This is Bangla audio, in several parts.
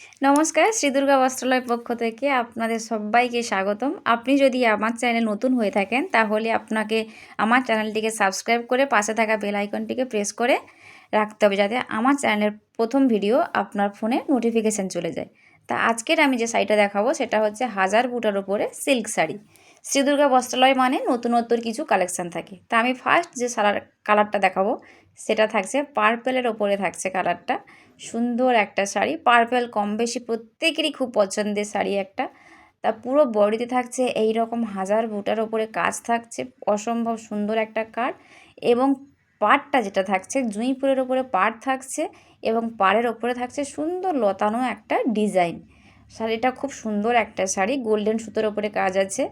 নমস্কার, শ্রী দুর্গা বস্ত্রালয় পক্ষ থেকে আপনাদের সবাইকে স্বাগতম। আপনি যদি আমার চ্যানেল নতুন হয়ে থাকেন তাহলে আপনাকে আমার চ্যানেলটিকে সাবস্ক্রাইব করে পাশে থাকা বেল আইকনটিকে প্রেস করে রাখতে হবে, যাতে আমার চ্যানেলের প্রথম ভিডিও আপনার ফোনে নোটিফিকেশান চলে যায়। তা আজকের আমি যে শাড়িটা দেখাবো সেটা হচ্ছে 1000 বুটার ওপরে সিল্ক শাড়ি। শ্রী দুর্গা বস্ত্রালয় মানে নতুনত্বর কিছু কালেকশান থাকে। তা আমি ফার্স্ট যে কালারটা দেখাবো সেটা থাকছে পার্পেলের ওপরে থাকছে কালারটা। সুন্দর একটা শাড়ি, পার্পেল কম বেশি প্রত্যেকেরই খুব পছন্দের শাড়ি একটা। তা পুরো বডিতে থাকছে এই রকম 1000 বুটার ওপরে কাজ থাকছে, অসম্ভব সুন্দর একটা কাট। এবং পাড়টা যেটা থাকছে জুঁই ফুলের ওপরে পাড় থাকছে এবং পাড়ের ওপরে থাকছে সুন্দর লতানো একটা ডিজাইন। শাড়িটা খুব সুন্দর একটা শাড়ি, গোল্ডেন সুতোর ওপরে কাজ আছে।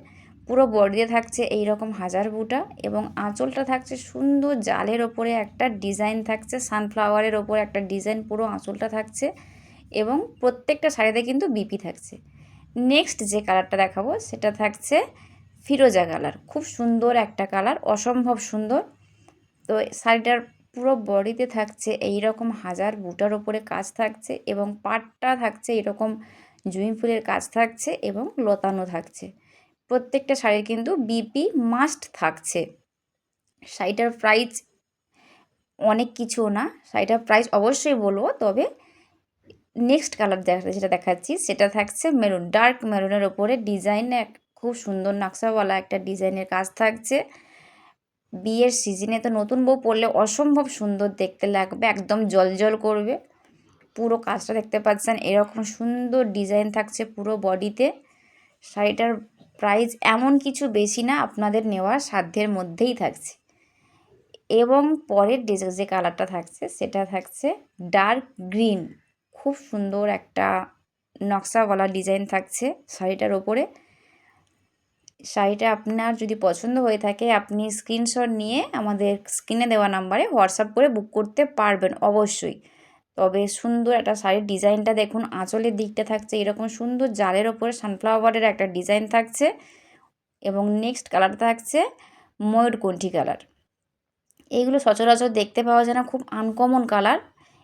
পুরো বডিতে থাকছে এই রকম 1000 বুটা এবং আঁচলটা থাকছে সুন্দর জালের ওপরে একটা ডিজাইন থাকছে, সানফ্লাওয়ারের ওপরে একটা ডিজাইন পুরো আঁচলটা থাকছে এবং প্রত্যেকটা শাড়িতে কিন্তু বিপি থাকছে। নেক্সট যে কালারটা দেখাবো সেটা থাকছে ফিরোজা কালার, খুব সুন্দর একটা কালার, অসম্ভব সুন্দর। তো শাড়িটার পুরো বডিতে থাকছে এই রকম 1000 বুটার ওপরে কাজ থাকছে এবং পাটটা থাকছে এরকম জুঁই ফুলের কাজ থাকছে এবং লতানো থাকছে। প্রত্যেকটা শাড়ির কিন্তু বিপি মাস্ট থাকছে। শাড়িটার প্রাইস অনেক কিছুও না, শাড়িটার প্রাইস অবশ্যই বলবো, তবে নেক্সট কালার যেটা দেখাচ্ছি সেটা থাকছে মেরুন, ডার্ক মেরুনের ওপরে ডিজাইনে খুব সুন্দর নকশাওয়ালা একটা ডিজাইনের কাজ থাকছে। বিয়ের সিজনে তো নতুন বউ পরলে অসম্ভব সুন্দর দেখতে লাগবে, একদম জলজল করবে। পুরো কাজটা দেখতে পাচ্ছেন, এরকম সুন্দর ডিজাইন থাকছে পুরো বডিতে। শাড়িটার প্রাইস এমন কিছু বেশি না, আপনাদের নেওয়ার সাধ্যের মধ্যেই থাকছে। এবং পরের যে কালারটা থাকছে সেটা থাকছে ডার্ক গ্রিন, খুব সুন্দর একটা নকশাওয়ালা ডিজাইন থাকছে শাড়িটার ওপরে। শাড়িটা আপনার যদি পছন্দ হয়ে থাকে আপনি স্ক্রিনশট নিয়ে আমাদের স্ক্রিনে দেওয়া নাম্বারে হোয়াটসঅ্যাপ করে বুক করতে পারবেন অবশ্যই। তবে সুন্দর একটা শাড়ির ডিজাইনটা দেখুন, আঁচলের দিকটা থাকছে এরকম সুন্দর জালের ওপরে সানফ্লাওয়ারের একটা ডিজাইন থাকছে এবং নেক্সট কালার থাকছে ময়ূরকণ্ঠী কালার। এইগুলো সচরাচর দেখতে পাওয়া যায় না, খুব আনকমন কালার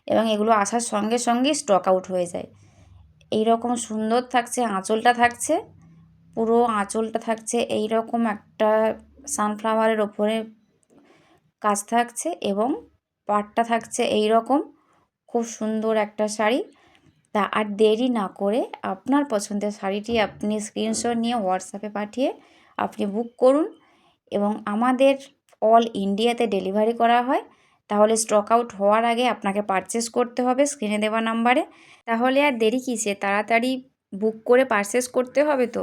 এবং এগুলো আসার সঙ্গে সঙ্গেই স্টক আউট হয়ে যায়। এই রকম সুন্দর থাকছে আঁচলটা, থাকছে পুরো আঁচলটা থাকছে এই রকম একটা সানফ্লাওয়ারের ওপরে কাজ থাকছে এবং পাড়টা থাকছে এই রকম। খুব সুন্দর একটা শাড়ি। তা আর দেরি না করে আপনার পছন্দের শাড়িটি আপনি স্ক্রিনশট নিয়ে হোয়াটসঅ্যাপে পাঠিয়ে আপনি বুক করুন এবং আমাদের অল ইন্ডিয়াতে ডেলিভারি করা হয়। তাহলে স্টক আউট হওয়ার আগে আপনাকে পারচেস করতে হবে স্ক্রিনে দেওয়া নাম্বারে। তাহলে আর দেরি কিসে, তাড়াতাড়ি বুক করে পারচেস করতে হবে। তো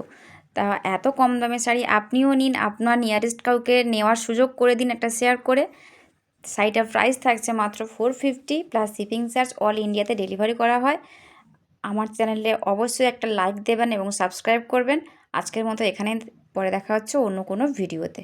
তা এত কম দামে শাড়ি আপনিও নিন, আপনার নিয়ারেস্ট কাউকে নেওয়ার সুযোগ করে দিন একটা শেয়ার করে। শাড়িটার প্রাইস থাকছে মাত্র 450 প্লাস শিপিং চার্জ, অল ইন্ডিয়াতে ডেলিভারি করা হয়। আমার চ্যানেলে অবশ্যই একটা লাইক দেবেন এবং সাবস্ক্রাইব করবেন। আজকের মতো এখানে, পরে দেখা হচ্ছে অন্য কোনো ভিডিওতে।